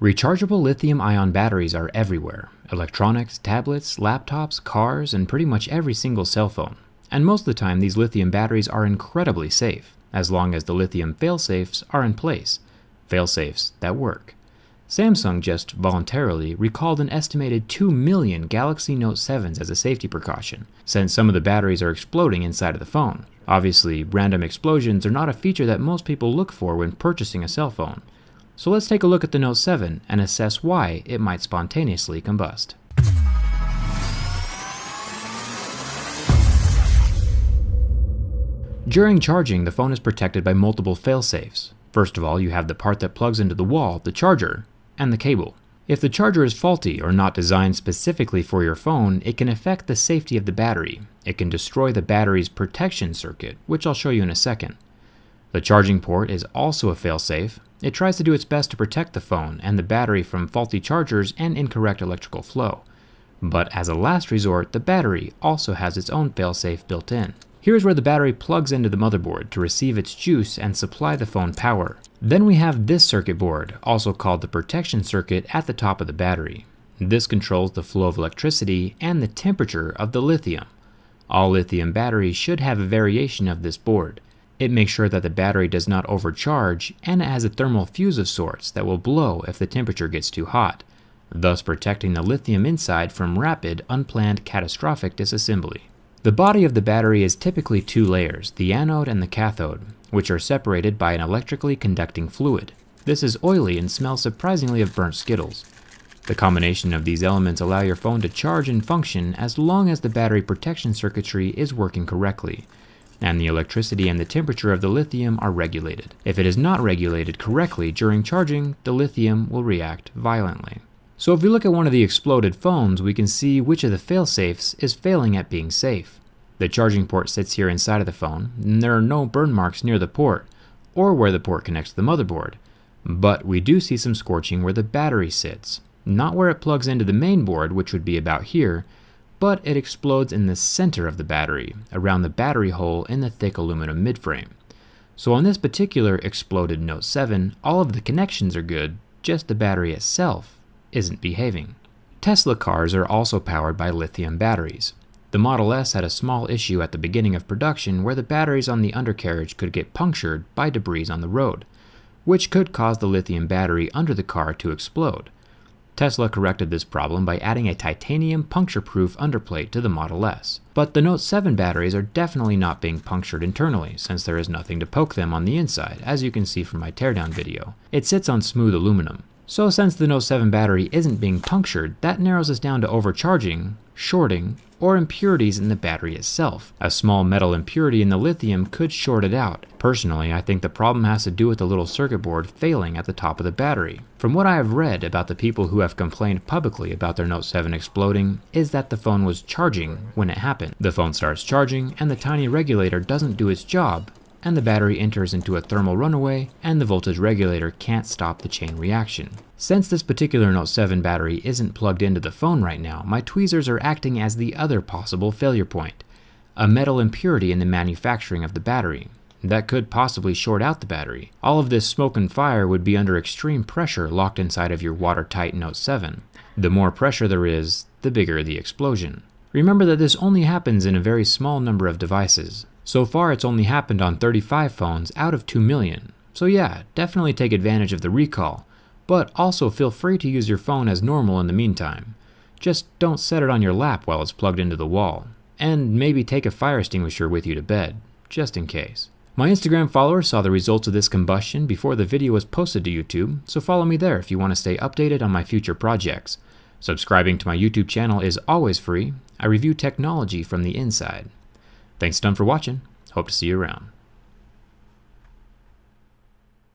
Rechargeable lithium-ion batteries are everywhere: electronics, tablets, laptops, cars, and pretty much every single cell phone. And most of the time these lithium batteries are incredibly safe, as long as the lithium failsafes are in place. Failsafes that work. Samsung just voluntarily recalled an estimated 2 million Galaxy Note 7s as a safety precaution, since some of the batteries are exploding inside of the phone. Obviously, random explosions are not a feature that most people look for when purchasing a cell phone. So let's take a look at the Note 7 and assess why it might spontaneously combust. During charging, the phone is protected by multiple failsafes. First of all, you have the part that plugs into the wall, the charger, and the cable. If the charger is faulty or not designed specifically for your phone, it can affect the safety of the battery. It can destroy the battery's protection circuit, which I'll show you in a second. The charging port is also a failsafe. It tries to do its best to protect the phone and the battery from faulty chargers and incorrect electrical flow. But as a last resort, the battery also has its own failsafe built in. Here's where the battery plugs into the motherboard to receive its juice and supply the phone power. Then we have this circuit board, also called the protection circuit, at the top of the battery. This controls the flow of electricity and the temperature of the lithium. All lithium batteries should have a variation of this board. It makes sure that the battery does not overcharge, and it has a thermal fuse of sorts that will blow if the temperature gets too hot, thus protecting the lithium inside from rapid, unplanned, catastrophic disassembly. The body of the battery is typically two layers, the anode and the cathode, which are separated by an electrically conducting fluid. This is oily and smells surprisingly of burnt Skittles. The combination of these elements allow your phone to charge and function as long as the battery protection circuitry is working correctly, and the electricity and the temperature of the lithium are regulated. If it is not regulated correctly during charging, the lithium will react violently. So if we look at one of the exploded phones, we can see which of the failsafes is failing at being safe. The charging port sits here inside of the phone, and there are no burn marks near the port, or where the port connects to the motherboard. But we do see some scorching where the battery sits, not where it plugs into the main board, which would be about here, but it explodes in the center of the battery, around the battery hole in the thick aluminum midframe. So on this particular exploded Note 7, all of the connections are good, just the battery itself isn't behaving. Tesla cars are also powered by lithium batteries. The Model S had a small issue at the beginning of production where the batteries on the undercarriage could get punctured by debris on the road, which could cause the lithium battery under the car to explode. Tesla corrected this problem by adding a titanium puncture-proof underplate to the Model S. But the Note 7 batteries are definitely not being punctured internally, since there is nothing to poke them on the inside, as you can see from my teardown video. It sits on smooth aluminum. So since the Note 7 battery isn't being punctured, that narrows us down to overcharging, shorting, or impurities in the battery itself. A small metal impurity in the lithium could short it out. Personally, I think the problem has to do with the little circuit board failing at the top of the battery. From what I have read about the people who have complained publicly about their Note 7 exploding, is that the phone was charging when it happened. The phone starts charging, and the tiny regulator doesn't do its job, and the battery enters into a thermal runaway, and the voltage regulator can't stop the chain reaction. Since this particular Note 7 battery isn't plugged into the phone right now, my tweezers are acting as the other possible failure point, a metal impurity in the manufacturing of the battery. That could possibly short out the battery. All of this smoke and fire would be under extreme pressure locked inside of your watertight Note 7. The more pressure there is, the bigger the explosion. Remember that this only happens in a very small number of devices. So far it's only happened on 35 phones out of 2 million. So yeah, definitely take advantage of the recall, but also feel free to use your phone as normal in the meantime. Just don't set it on your lap while it's plugged into the wall. And maybe take a fire extinguisher with you to bed, just in case. My Instagram followers saw the results of this combustion before the video was posted to YouTube, so follow me there if you want to stay updated on my future projects. Subscribing to my YouTube channel is always free. I review technology from the inside. Thanks a ton for watching. Hope to see you around.